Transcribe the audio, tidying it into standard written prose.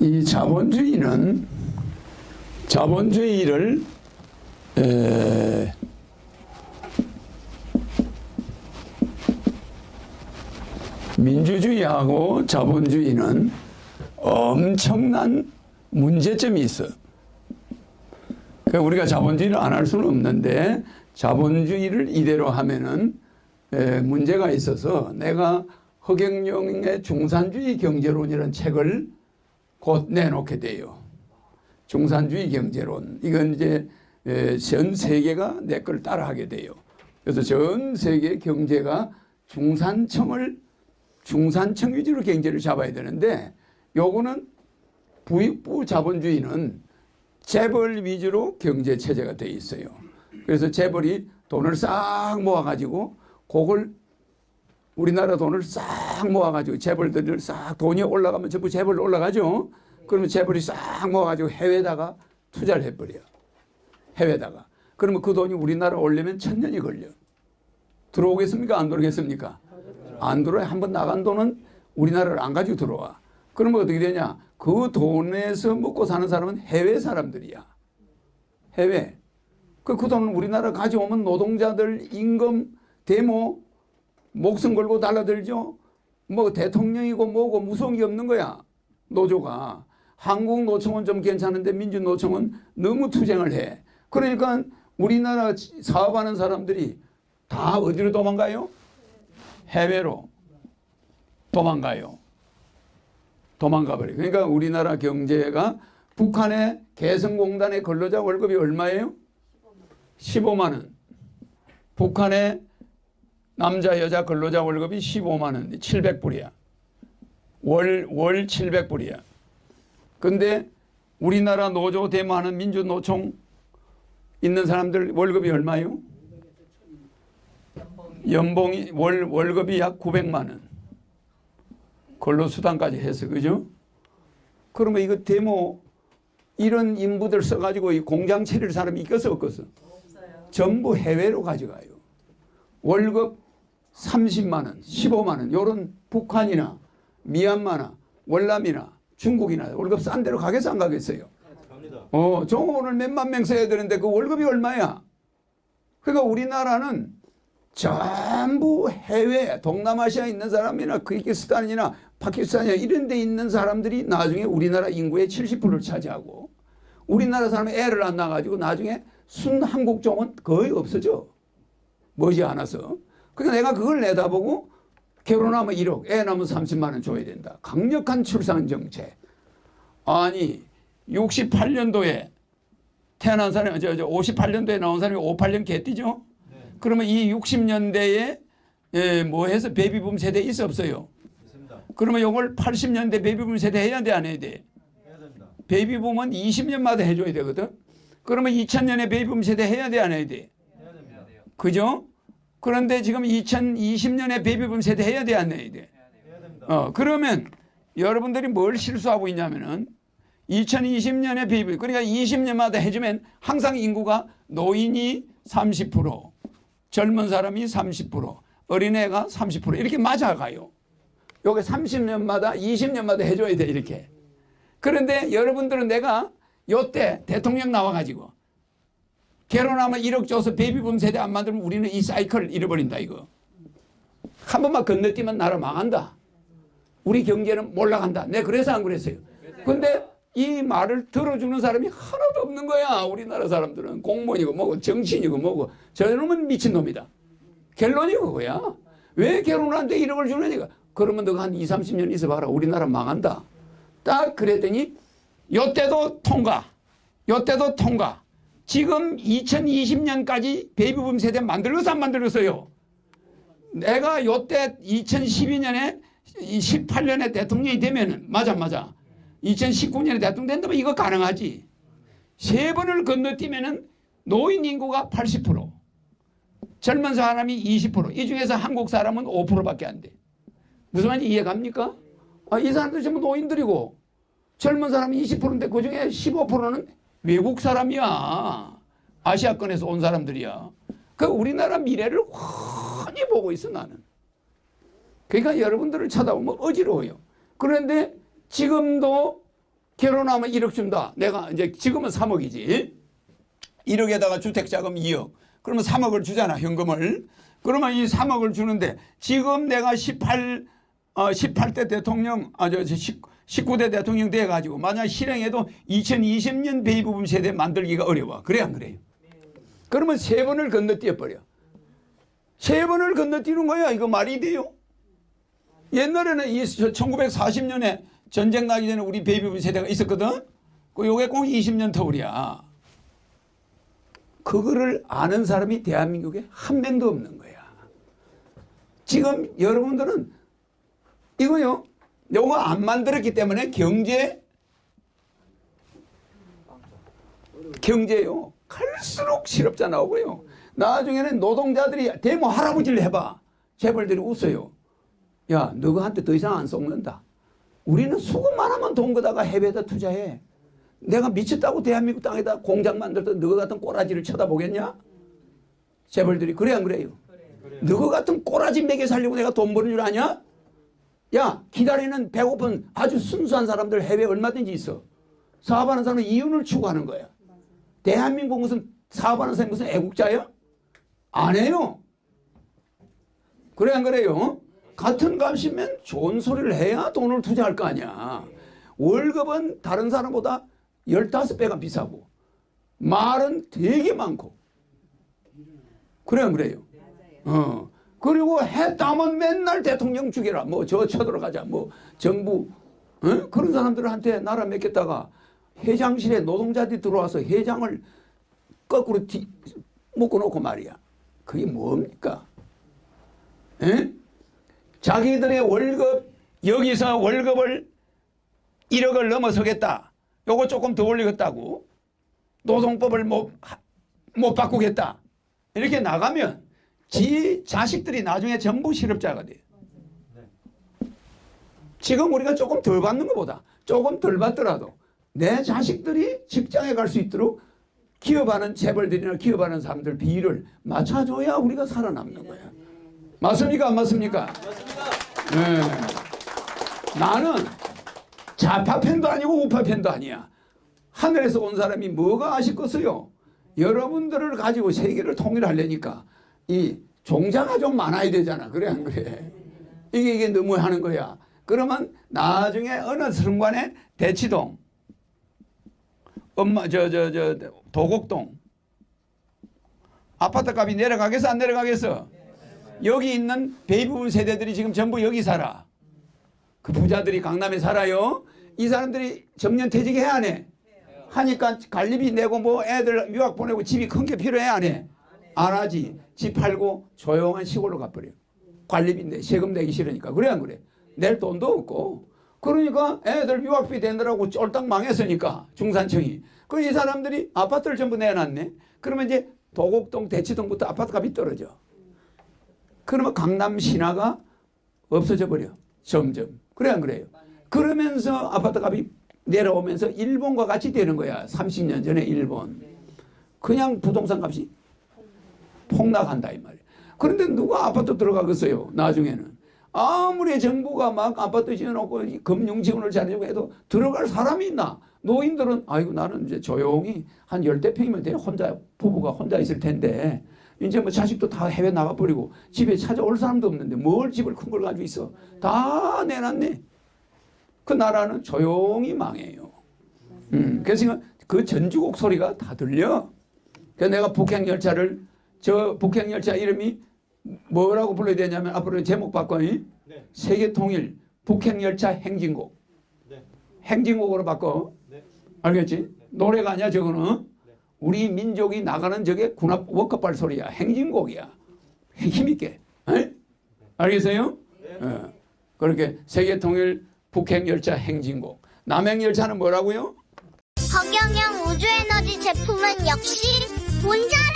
이 자본주의를 민주주의하고 자본주의는 엄청난 문제점이 있어. 그러니까 우리가 자본주의를 안 할 수는 없는데 자본주의를 이대로 하면은 문제가 있어서 내가 허경영의 중산주의 경제론이라는 책을 곧 내놓게 돼요. 중산주의 경제론. 이건 이제 전 세계가 내 걸 따라하게 돼요. 그래서 전 세계 경제가 중산층 위주로 경제를 잡아야 되는데 요거는 부익부 자본주의는 재벌 위주로 경제 체제가 돼 있어요. 그래서 재벌이 돈을 싹 모아가지고 그걸 우리나라 돈을 싹 모아가지고 재벌들을 싹 돈이 올라가면 전부 재벌로 올라가죠. 그러면 재벌이 싹 모아가지고 해외에다가 투자를 해버려요. 해외에다가. 그러면 그 돈이 우리나라 오려면 1000년이 걸려. 들어오겠습니까? 안 들어오겠습니까? 안 들어와요. 한번 나간 돈은 우리나라를 안 가지고 들어와. 그러면 어떻게 되냐? 그 돈에서 먹고 사는 사람은 해외 사람들이야. 해외. 그 돈은 우리나라 가져오면 노동자들 임금, 데모, 목숨 걸고 달라들죠. 뭐 대통령이고 뭐고 무서운 게 없는 거야. 노조가. 한국 노총은 좀 괜찮은데 민주노총은 너무 투쟁을 해. 그러니까 우리나라 사업하는 사람들이 다 어디로 도망가요? 해외로 도망가요. 도망가버려요. 그러니까 우리나라 경제가 북한의 개성공단의 근로자 월급이 얼마예요? 15만 원. 북한의 남자 여자 근로자 월급이 15만 원. 700불이야. 월 700불이야. 근데 우리나라 노조 대모하는 민주노총 있는 사람들 월급이 얼마예요? 연봉이 월급이 약 900만 원. 근로수당까지 해서 그죠? 그러면 이거 데모 이런 인부들 써가지고 이 공장 차릴 사람이 있겠어 없겠어? 없어요. 전부 해외로 가져가요. 월급 30만 원, 15만 원 이런 북한이나 미얀마나 월남이나 중국이나 월급 싼 데로 가겠어 안 가겠어요? 갑니다. 종업 오늘 몇만 명 써야 되는데 그 월급이 얼마야? 그러니까 우리나라는 전부 해외 동남아시아에 있는 사람이나 키르기스탄이나 파키스탄이나 이런 데 있는 사람들이 나중에 우리나라 인구의 70%를 차지하고 우리나라 사람이 애를 안 낳아가지고 나중에 순한국종은 거의 없어져. 머지않아서. 그러니까 내가 그걸 내다보고 결혼하면 1억, 애 낳으면 30만 원 줘야 된다. 강력한 출산 정책. 아니 68년도에 태어난 사람이 58년도에 나온 사람이 58년 개띠죠. 그러면 이 60년대에 뭐 해서 베이비붐 세대 있어 없어요? 있습니다. 그러면 이걸 80년대 베이비붐 세대 해야 돼 안 해야 돼? 해야 됩니다. 베이비붐은 20년마다 해줘야 되거든. 그러면 2000년에 베이비붐 세대 해야 돼 안 해야 돼? 해야 됩니다. 그죠? 그런데 지금 2020년에 베이비붐 세대 해야 돼 안 해야 돼? 해야 됩니다. 그러면 여러분들이 뭘 실수하고 있냐면은 2020년에 베이비붐 그러니까 20년마다 해주면 항상 인구가 노인이 30%. 젊은 사람이 30%, 어린애가 30% 이렇게 맞아가요. 요게 30년마다 20년마다 해줘야 돼 이렇게. 그런데 여러분들은 내가 요때 대통령 나와가지고 결혼하면 1억 줘서 베이비붐 세대 안 만들면 우리는 이 사이클을 잃어버린다 이거. 한 번만 건너뛰면 나라 망한다. 우리 경제는 몰락한다. 내가 그래서 안 그랬어요. 근데 이 말을 들어주는 사람이 하나도 없는 거야. 우리나라 사람들은 공무원이고 뭐고 정치인이고 뭐고 저놈은 미친놈이다. 결론이 그거야. 왜 결혼하는데 1억을 주느니까. 그러면 너가 한 20, 30년 있어봐라. 우리나라 망한다. 딱 그랬더니 요때도 통과. 요때도 통과. 지금 2020년까지 베이비붐 세대 만들었어 안 만들었어요? 내가 요때 2012년에 18년에 대통령이 되면은 맞아 2019년에 대통령 된다면 이거 가능하지. 3번을 건너뛰면은 노인 인구가 80%, 젊은 사람이 20%, 이 중에서 한국 사람은 5%밖에 안 돼. 무슨 말인지 이해갑니까? 이 사람들 전부 노인들이고 젊은 사람이 20%인데 그 중에 15%는 외국 사람이야. 아시아권에서 온 사람들이야. 그 우리나라 미래를 훤히 보고 있어 나는. 그러니까 여러분들을 쳐다보면 어지러워요. 그런데 지금도 결혼하면 1억 준다. 내가 이제 지금은 3억이지. 1억에다가 주택자금 2억. 그러면 3억을 주잖아, 현금을. 그러면 이 3억을 주는데 지금 내가 18대 대통령, 19대 대통령 돼가지고 만약 실행해도 2020년 베이비붐 세대 만들기가 어려워. 그래 안 그래요? 그러면 3번을 건너뛰어 버려. 3번을 건너뛰는 거야. 이거 말이 돼요? 옛날에는 1940년에 전쟁 나기 전에 우리 베이비붐 세대가 있었거든. 요게 꼭 20년 터울이야. 그거를 아는 사람이 대한민국에 한 명도 없는 거야. 지금 여러분들은 이거요. 요거 안 만들었기 때문에 경제요. 갈수록 실업자 나오고요. 나중에는 노동자들이 데모 할아버지를 해봐. 재벌들이 웃어요. 야, 너한테 더 이상 안 썩는다. 우리는 수급만 하면 돈 거다가 해외에다 투자해. 내가 미쳤다고 대한민국 땅에다 공장 만들던 너희 같은 꼬라지를 쳐다보겠냐? 재벌들이 그래 안 그래요? 너희 같은 꼬라지 먹여 살려고 내가 돈 버는 줄 아냐? 야, 기다리는 배고픈 아주 순수한 사람들 해외에 얼마든지 있어. 사업하는 사람은 이윤을 추구하는 거야. 대한민국 무슨 사업하는 사람이 무슨 애국자야? 안 해요. 그래 안 그래요? 같은 값이면 좋은 소리를 해야 돈을 투자할 거 아니야. 월급은 다른 사람보다 15배가 비싸고 말은 되게 많고 그래 안 그래요? 그리고 했다면 맨날 대통령 죽여라. 뭐 저 쳐들어가자. 뭐 정부 그런 사람들한테 나라 맡겼다가 회장실에 노동자들이 들어와서 회장을 거꾸로 묶어놓고 말이야. 그게 뭡니까? 에? 자기들의 월급 여기서 월급을 1억을 넘어서겠다. 요거 조금 더 올리겠다고. 노동법을 못 바꾸겠다. 이렇게 나가면 지 자식들이 나중에 전부 실업자가 돼요. 지금 우리가 조금 덜 받는 것보다 조금 덜 받더라도 내 자식들이 직장에 갈 수 있도록 기업하는 재벌들이나 기업하는 사람들 비율을 맞춰줘야 우리가 살아남는 거야. 맞습니까? 안 맞습니까? 맞습니다. 네. 나는 좌파편도 아니고 우파편도 아니야. 하늘에서 온 사람이 뭐가 아쉽겠어요? 여러분들을 가지고 세계를 통일하려니까 이 종자가 좀 많아야 되잖아. 그래 안 그래? 이게 너무 하는 거야. 그러면 나중에 어느 순간에 대치동, 도곡동 아파트 값이 내려가겠어 안 내려가겠어? 여기 있는 베이비붐 세대들이 지금 전부 여기 살아. 그 부자들이 강남에 살아요. 이 사람들이 정년퇴직해야 안 해? 하니까 관리비 내고 뭐 애들 유학 보내고 집이 큰 게 필요해 안 해? 안 하지. 집 팔고 조용한 시골로 가버려. 관리비 내 세금 내기 싫으니까. 그래 안 그래? 낼 돈도 없고. 그러니까 애들 유학비 대느라고 쫄딱 망했으니까 중산층이. 그 이 사람들이 아파트를 전부 내놨네. 그러면 이제 도곡동 대치동부터 아파트 값이 떨어져. 그러면 강남 신화가 없어져 버려. 점점. 그래 안 그래요? 그러면서 아파트 값이 내려오면서 일본과 같이 되는 거야. 30년 전에 일본. 그냥 부동산 값이 폭락한다 이 말이야. 그런데 누가 아파트 들어가겠어요? 나중에는. 아무리 정부가 막 아파트 지어놓고 금융 지원을 잘해주고 해도 들어갈 사람이 있나? 노인들은 아이고 나는 이제 조용히 한 10대 평이면 돼. 혼자 부부가 혼자 있을 텐데 이제 뭐 자식도 다 해외 나가버리고 집에 찾아올 사람도 없는데 뭘 집을 큰 걸 가지고 있어. 다 내놨네. 그 나라는 조용히 망해요. 그래서 그 전주곡 소리가 다 들려. 그래서 내가 북행열차를 저 북행열차 이름이 뭐라고 불러야 되냐면 앞으로 제목 바꿔. 네. 세계통일 북행열차 행진곡. 네. 행진곡으로 바꿔. 네. 알겠지? 네. 노래가 아니야 저거는. 네. 우리 민족이 나가는 저게 군합 워커발 소리야. 행진곡이야. 힘있게. 네. 알겠어요? 네. 그렇게 세계통일 북행열차 행진곡. 남행열차는 뭐라고요? 허경영 우주에너지 제품은 역시 본전!